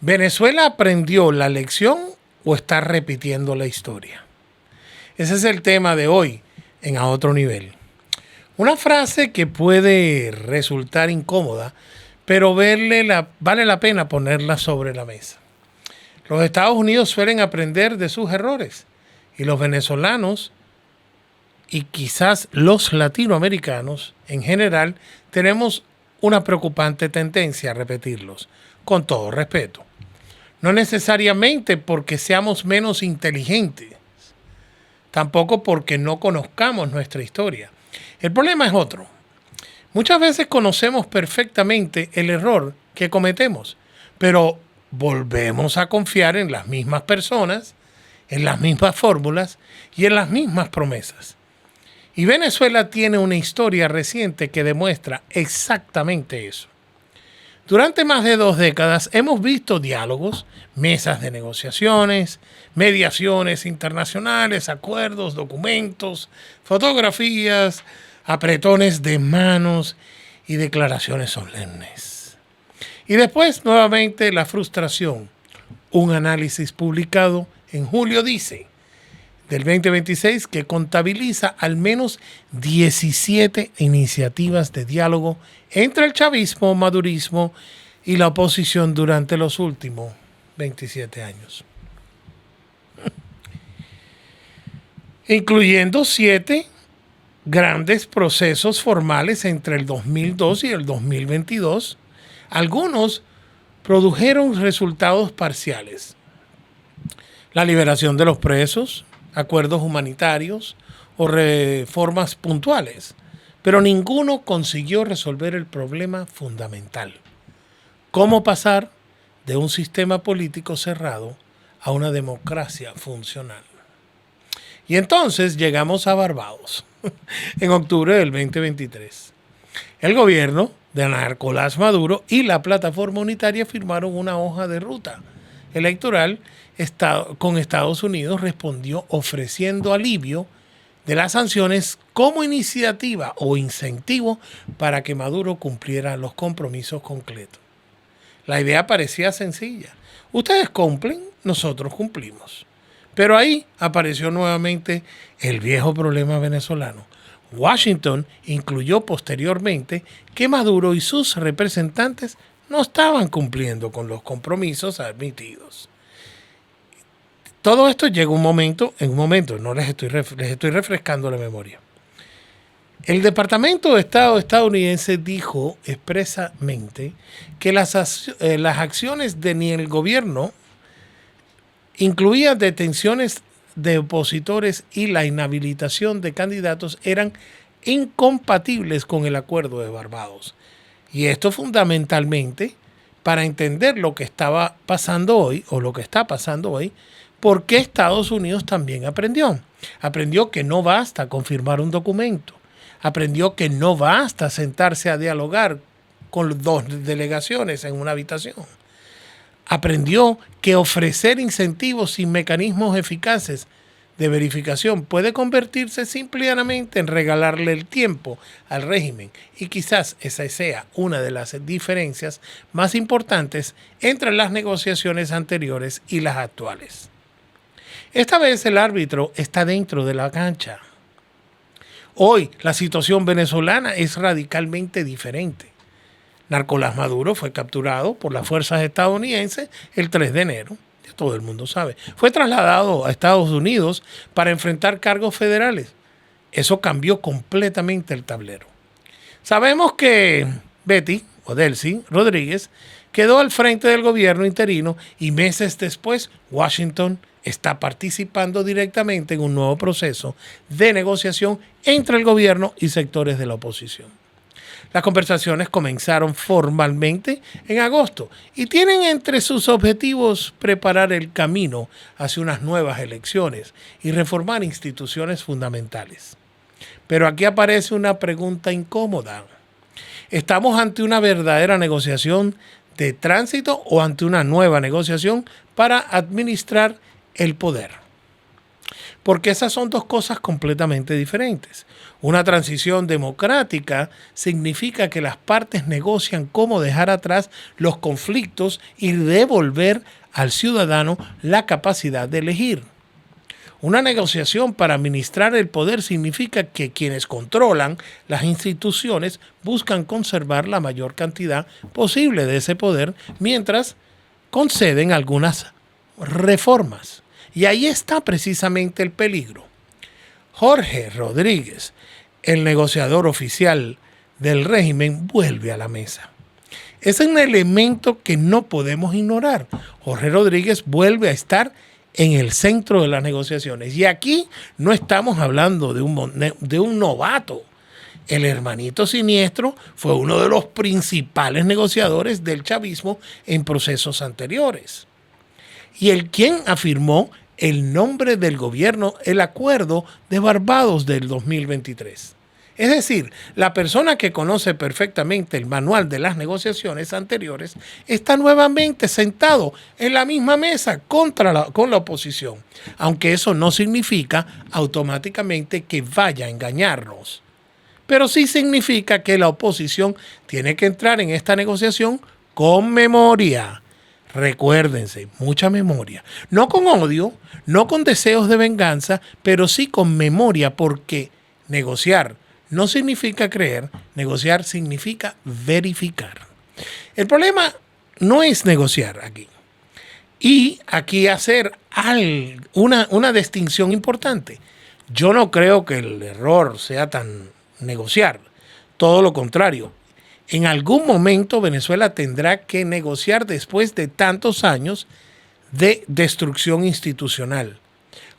¿Venezuela aprendió la lección o está repitiendo la historia? Ese es el tema de hoy en A Otro Nivel. Una frase que puede resultar incómoda, pero vale la pena ponerla sobre la mesa. Los Estados Unidos suelen aprender de sus errores y los venezolanos y quizás los latinoamericanos en general tenemos una preocupante tendencia a repetirlos, con todo respeto. No necesariamente porque seamos menos inteligentes, tampoco porque no conozcamos nuestra historia. El problema es otro. Muchas veces conocemos perfectamente el error que cometemos, pero volvemos a confiar en las mismas personas, en las mismas fórmulas y en las mismas promesas. Y Venezuela tiene una historia reciente que demuestra exactamente eso. Durante más de 2 décadas hemos visto diálogos, mesas de negociaciones, mediaciones internacionales, acuerdos, documentos, fotografías, apretones de manos y declaraciones solemnes. Y después, nuevamente, la frustración. Un análisis publicado en julio dice, del 2026, que contabiliza al menos 17 iniciativas de diálogo entre el chavismo, madurismo y la oposición durante los últimos 27 años. Incluyendo 7 grandes procesos formales entre el 2002 y el 2022. Algunos produjeron resultados parciales. La liberación de los presos, acuerdos humanitarios o reformas puntuales, pero ninguno consiguió resolver el problema fundamental. ¿Cómo pasar de un sistema político cerrado a una democracia funcional? Y entonces llegamos a Barbados, en octubre del 2023. El gobierno de Nicolás Maduro y la plataforma unitaria firmaron una hoja de ruta electoral con Estados Unidos respondió ofreciendo alivio de las sanciones como iniciativa o incentivo para que Maduro cumpliera los compromisos concretos. La idea parecía sencilla. Ustedes cumplen, nosotros cumplimos. Pero ahí apareció nuevamente el viejo problema venezolano. Washington incluyó posteriormente que Maduro y sus representantes no estaban cumpliendo con los compromisos admitidos. Todo esto llega en un momento, no les estoy refrescando la memoria. El Departamento de Estado estadounidense dijo expresamente que las acciones de ni el gobierno incluían detenciones de opositores y la inhabilitación de candidatos eran incompatibles con el acuerdo de Barbados. Y esto fundamentalmente para entender lo que estaba pasando hoy o lo que está pasando hoy, porque Estados Unidos también aprendió. Aprendió que no basta con firmar un documento. Aprendió que no basta sentarse a dialogar con 2 delegaciones en una habitación. Aprendió que ofrecer incentivos sin mecanismos eficaces de verificación puede convertirse simplemente en regalarle el tiempo al régimen. Y quizás esa sea una de las diferencias más importantes entre las negociaciones anteriores y las actuales. Esta vez el árbitro está dentro de la cancha. Hoy la situación venezolana es radicalmente diferente. Nicolás Maduro fue capturado por las fuerzas estadounidenses el 3 de enero. Ya todo el mundo sabe. Fue trasladado a Estados Unidos para enfrentar cargos federales. Eso cambió completamente el tablero. Sabemos que Betty o Delcy Rodríguez quedó al frente del gobierno interino y meses después Washington está participando directamente en un nuevo proceso de negociación entre el gobierno y sectores de la oposición. Las conversaciones comenzaron formalmente en agosto y tienen entre sus objetivos preparar el camino hacia unas nuevas elecciones y reformar instituciones fundamentales. Pero aquí aparece una pregunta incómoda. ¿Estamos ante una verdadera negociación de tránsito o ante una nueva negociación para administrar el poder? porque esas son dos cosas completamente diferentes. Una transición democrática significa que las partes negocian cómo dejar atrás los conflictos y devolver al ciudadano la capacidad de elegir. Una negociación para administrar el poder significa que quienes controlan las instituciones buscan conservar la mayor cantidad posible de ese poder mientras conceden algunas reformas. Y ahí está precisamente el peligro. Jorge Rodríguez, el negociador oficial del régimen, vuelve a la mesa. Es un elemento que no podemos ignorar. Jorge Rodríguez vuelve a estar en el centro de las negociaciones. Y aquí no estamos hablando de un novato. El hermanito siniestro fue uno de los principales negociadores del chavismo en procesos anteriores. Y el quien afirmó el nombre del gobierno, el Acuerdo de Barbados del 2023. Es decir, la persona que conoce perfectamente el manual de las negociaciones anteriores está nuevamente sentado en la misma mesa con la oposición, aunque eso no significa automáticamente que vaya a engañarnos. Pero sí significa que la oposición tiene que entrar en esta negociación con memoria. Recuérdense, mucha memoria. No con odio, no con deseos de venganza, pero sí con memoria, porque negociar no significa creer, negociar significa verificar. El problema no es negociar aquí. Y aquí hacer una distinción importante. Yo no creo que el error sea tan negociar. Todo lo contrario. En algún momento Venezuela tendrá que negociar después de tantos años de destrucción institucional,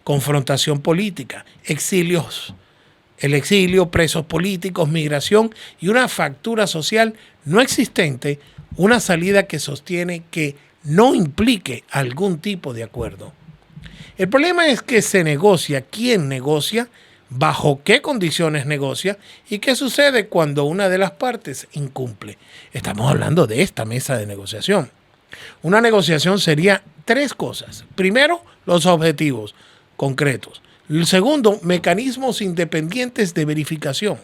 confrontación política, exilios, el exilio, presos políticos, migración y una fractura social no existente, una salida que sostiene que no implique algún tipo de acuerdo. El problema es que se negocia, quién negocia, bajo qué condiciones negocia y qué sucede cuando una de las partes incumple. Estamos hablando de esta mesa de negociación. Una negociación sería tres cosas. Primero, los objetivos concretos. El segundo, mecanismos independientes de verificación.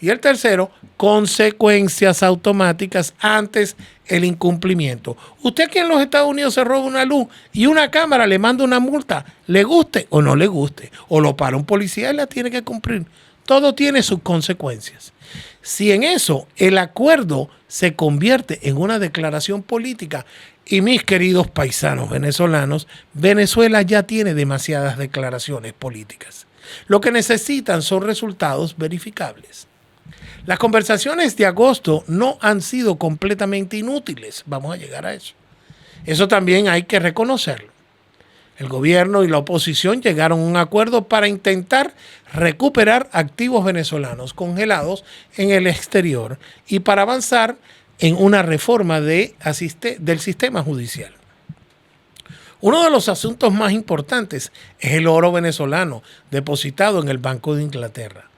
Y el tercero, consecuencias automáticas antes el incumplimiento. Usted aquí en los Estados Unidos se roba una luz y una cámara le manda una multa, le guste o no le guste, o lo para un policía y la tiene que cumplir. Todo tiene sus consecuencias. Si en eso el acuerdo se convierte en una declaración política, y mis queridos paisanos venezolanos, Venezuela ya tiene demasiadas declaraciones políticas. Lo que necesitan son resultados verificables. Las conversaciones de agosto no han sido completamente inútiles. Vamos a llegar a eso. Eso también hay que reconocerlo. El gobierno y la oposición llegaron a un acuerdo para intentar recuperar activos venezolanos congelados en el exterior y para avanzar en una reforma del sistema judicial. Uno de los asuntos más importantes es el oro venezolano depositado en el Banco de Inglaterra.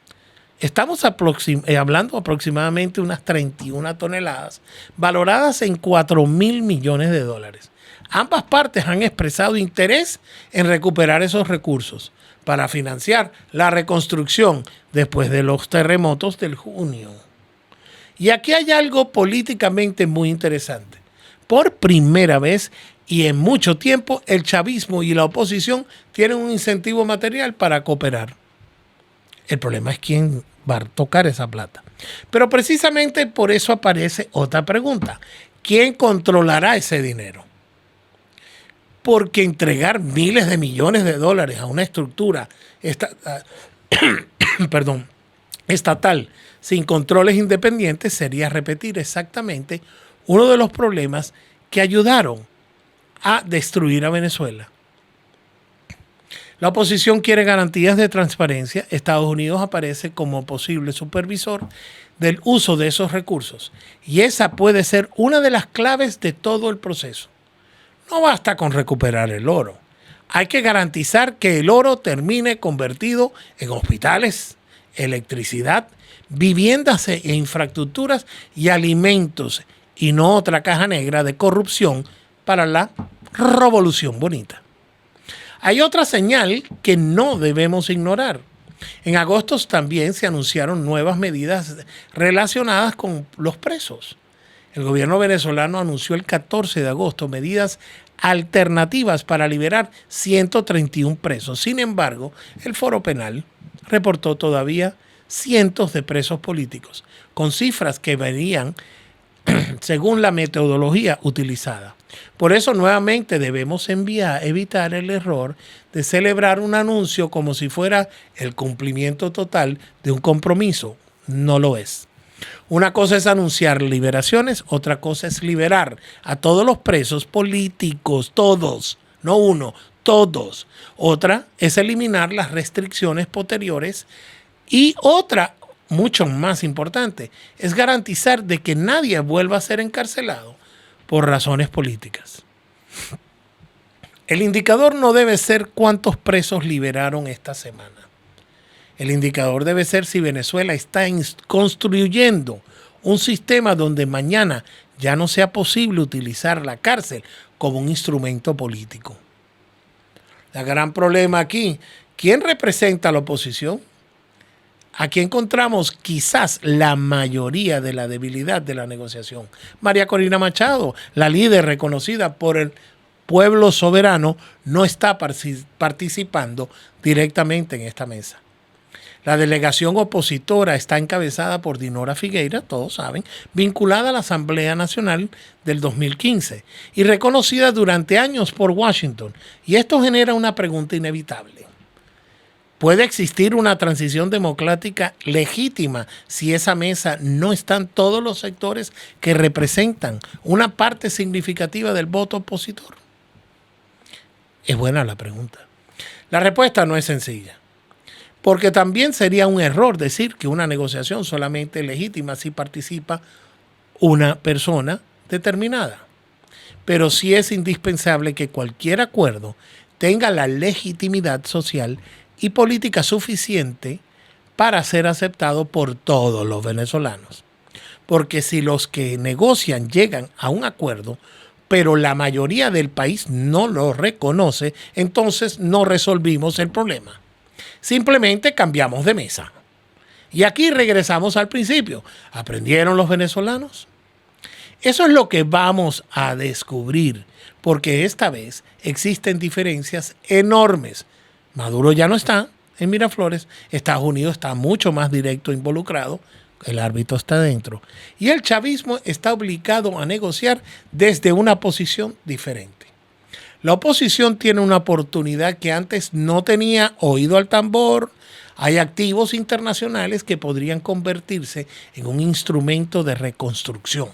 Estamos hablando aproximadamente unas 31 toneladas, valoradas en 4.000 millones de dólares. Ambas partes han expresado interés en recuperar esos recursos para financiar la reconstrucción después de los terremotos del junio. Y aquí hay algo políticamente muy interesante. Por primera vez y en mucho tiempo, el chavismo y la oposición tienen un incentivo material para cooperar. El problema es quién va a tocar esa plata. Pero precisamente por eso aparece otra pregunta. ¿Quién controlará ese dinero? Porque entregar miles de millones de dólares a una estructura estatal sin controles independientes sería repetir exactamente uno de los problemas que ayudaron a destruir a Venezuela. La oposición quiere garantías de transparencia. Estados Unidos aparece como posible supervisor del uso de esos recursos. Y esa puede ser una de las claves de todo el proceso. No basta con recuperar el oro. Hay que garantizar que el oro termine convertido en hospitales, electricidad, viviendas e infraestructuras y alimentos, y no otra caja negra de corrupción para la revolución bonita. Hay otra señal que no debemos ignorar. En agosto también se anunciaron nuevas medidas relacionadas con los presos. El gobierno venezolano anunció el 14 de agosto medidas alternativas para liberar 131 presos. Sin embargo, el Foro Penal reportó todavía cientos de presos políticos, con cifras que varían según la metodología utilizada. Por eso nuevamente debemos evitar el error de celebrar un anuncio como si fuera el cumplimiento total de un compromiso. No lo es. Una cosa es anunciar liberaciones, otra cosa es liberar a todos los presos políticos, todos, no uno, todos. Otra es eliminar las restricciones posteriores y otra, mucho más importante, es garantizar de que nadie vuelva a ser encarcelado por razones políticas. El indicador no debe ser cuántos presos liberaron esta semana. El indicador debe ser si Venezuela está construyendo un sistema donde mañana ya no sea posible utilizar la cárcel como un instrumento político. El gran problema aquí, ¿quién representa a la oposición? Aquí encontramos quizás la mayoría de la debilidad de la negociación. María Corina Machado, la líder reconocida por el pueblo soberano, no está participando directamente en esta mesa. La delegación opositora está encabezada por Dinora Figueira, todos saben, vinculada a la Asamblea Nacional del 2015 y reconocida durante años por Washington. Y esto genera una pregunta inevitable. ¿Puede existir una transición democrática legítima si esa mesa no están todos los sectores que representan una parte significativa del voto opositor? Es buena la pregunta. La respuesta no es sencilla. Porque también sería un error decir que una negociación solamente es legítima si participa una persona determinada. Pero sí es indispensable que cualquier acuerdo tenga la legitimidad social y política suficiente para ser aceptado por todos los venezolanos. Porque si los que negocian llegan a un acuerdo, pero la mayoría del país no lo reconoce, entonces no resolvimos el problema. Simplemente cambiamos de mesa. Y aquí regresamos al principio. ¿Aprendieron los venezolanos? Eso es lo que vamos a descubrir, porque esta vez existen diferencias enormes. Maduro ya no está en Miraflores, Estados Unidos está mucho más directo involucrado, el árbitro está dentro, y el chavismo está obligado a negociar desde una posición diferente. La oposición tiene una oportunidad que antes no tenía, oído al tambor. Hay activos internacionales que podrían convertirse en un instrumento de reconstrucción.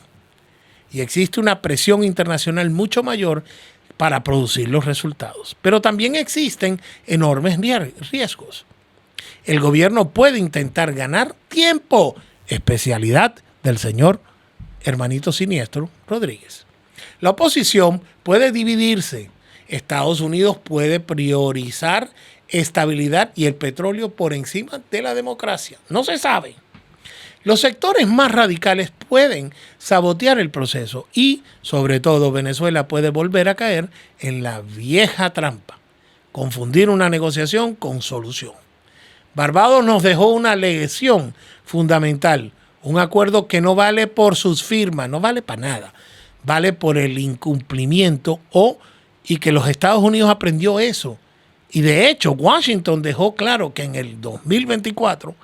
Y existe una presión internacional mucho mayor para producir los resultados. Pero también existen enormes riesgos. El gobierno puede intentar ganar tiempo, especialidad del señor hermanito siniestro Rodríguez. La oposición puede dividirse. Estados Unidos puede priorizar estabilidad y el petróleo por encima de la democracia. No se sabe. Los sectores más radicales pueden sabotear el proceso y, sobre todo, Venezuela puede volver a caer en la vieja trampa, confundir una negociación con solución. Barbados nos dejó una lección fundamental, un acuerdo que no vale por sus firmas, no vale para nada, vale por el incumplimiento y que los Estados Unidos aprendió eso. Y de hecho, Washington dejó claro que en el 2024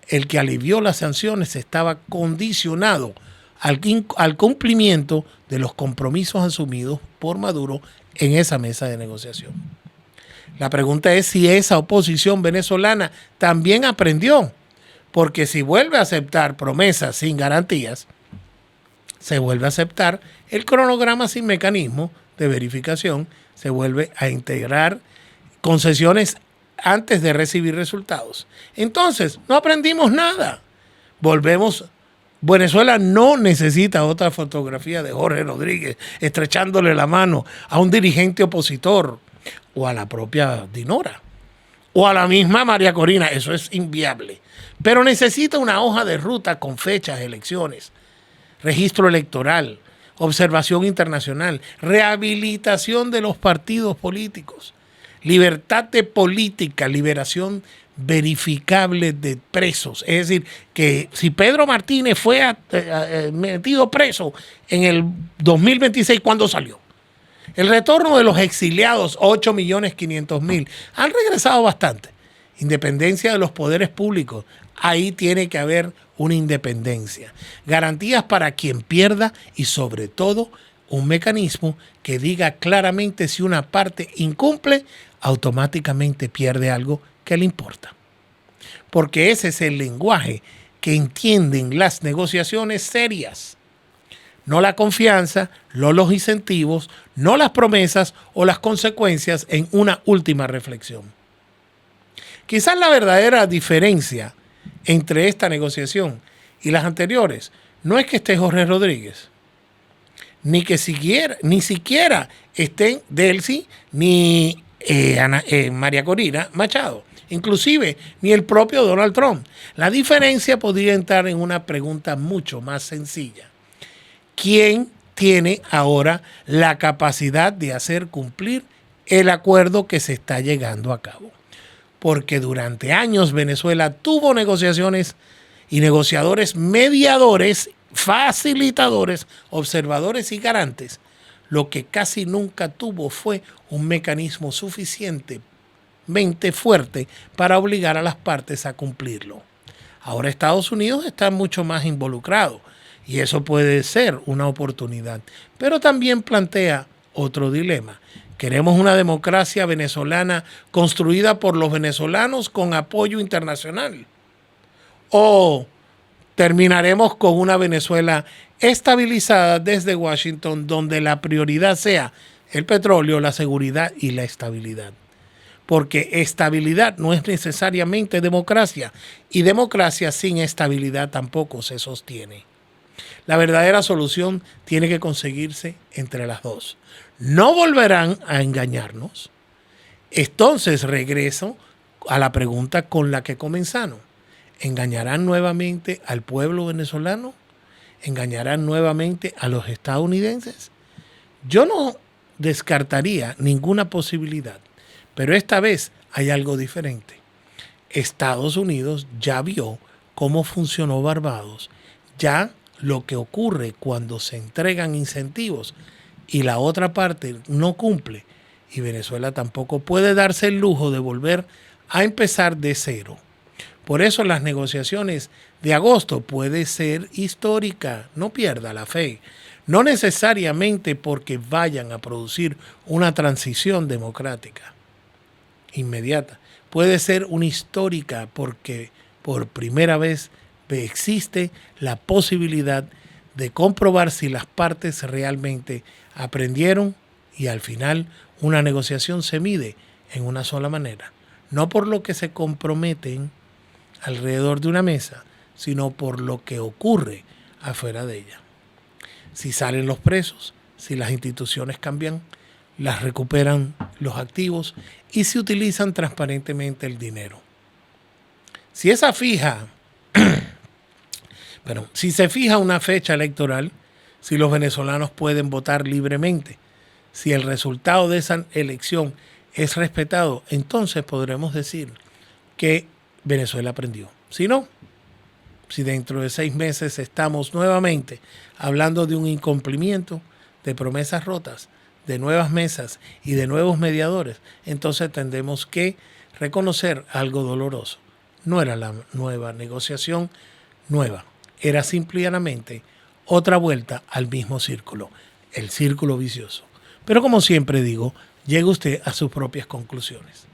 el que alivió las sanciones estaba condicionado al cumplimiento de los compromisos asumidos por Maduro en esa mesa de negociación. La pregunta es si esa oposición venezolana también aprendió, porque si vuelve a aceptar promesas sin garantías, se vuelve a aceptar el cronograma sin mecanismo de verificación, se vuelve a integrar concesiones antes de recibir resultados. Entonces, no aprendimos nada. Volvemos. Venezuela no necesita otra fotografía de Jorge Rodríguez estrechándole la mano a un dirigente opositor o a la propia Dinora o a la misma María Corina. Eso es inviable. Pero necesita una hoja de ruta con fechas, elecciones, registro electoral, observación internacional, rehabilitación de los partidos políticos, libertad de política, liberación verificable de presos. Es decir, que si Pedro Martínez fue metido preso en el 2026, ¿cuándo salió? El retorno de los exiliados, 8.500.000, han regresado bastante. Independencia de los poderes públicos, ahí tiene que haber una independencia. Garantías para quien pierda y sobre todo un mecanismo que diga claramente si una parte incumple, automáticamente pierde algo que le importa. Porque ese es el lenguaje que entienden las negociaciones serias. No la confianza, no los incentivos, no las promesas o las consecuencias en una última reflexión. Quizás la verdadera diferencia entre esta negociación y las anteriores no es que esté Jorge Rodríguez, ni siquiera estén Delcy ni María Corina Machado, inclusive ni el propio Donald Trump. La diferencia podría entrar en una pregunta mucho más sencilla. ¿Quién tiene ahora la capacidad de hacer cumplir el acuerdo que se está llegando a cabo? Porque durante años Venezuela tuvo negociaciones y negociadores mediadores, facilitadores, observadores y garantes. Lo que casi nunca tuvo fue un mecanismo suficientemente fuerte para obligar a las partes a cumplirlo. Ahora Estados Unidos está mucho más involucrado y eso puede ser una oportunidad, pero también plantea otro dilema. ¿Queremos una democracia venezolana construida por los venezolanos con apoyo internacional? ¿O terminaremos con una Venezuela estabilizada desde Washington, donde la prioridad sea el petróleo, la seguridad y la estabilidad? Porque estabilidad no es necesariamente democracia, y democracia sin estabilidad tampoco se sostiene. La verdadera solución tiene que conseguirse entre las dos. No volverán a engañarnos. Entonces regreso a la pregunta con la que comenzamos. ¿Engañarán nuevamente al pueblo venezolano? ¿Engañarán nuevamente a los estadounidenses? Yo no descartaría ninguna posibilidad, pero esta vez hay algo diferente. Estados Unidos ya vio cómo funcionó Barbados, ya lo que ocurre cuando se entregan incentivos y la otra parte no cumple, y Venezuela tampoco puede darse el lujo de volver a empezar de cero. Por eso las negociaciones de agosto puede ser histórica, no pierda la fe. No necesariamente porque vayan a producir una transición democrática inmediata. Puede ser una histórica porque por primera vez existe la posibilidad de comprobar si las partes realmente aprendieron y al final una negociación se mide en una sola manera. No por lo que se comprometen alrededor de una mesa, sino por lo que ocurre afuera de ella. Si salen los presos, si las instituciones cambian, las recuperan los activos y se utilizan transparentemente el dinero. Si se fija una fecha electoral, si los venezolanos pueden votar libremente, si el resultado de esa elección es respetado, entonces podremos decir que Venezuela aprendió. Si no, si dentro de 6 meses estamos nuevamente hablando de un incumplimiento, de promesas rotas, de nuevas mesas y de nuevos mediadores, entonces tendremos que reconocer algo doloroso. No era la nueva negociación nueva, era simplemente otra vuelta al mismo círculo, el círculo vicioso. Pero como siempre digo, llegue usted a sus propias conclusiones.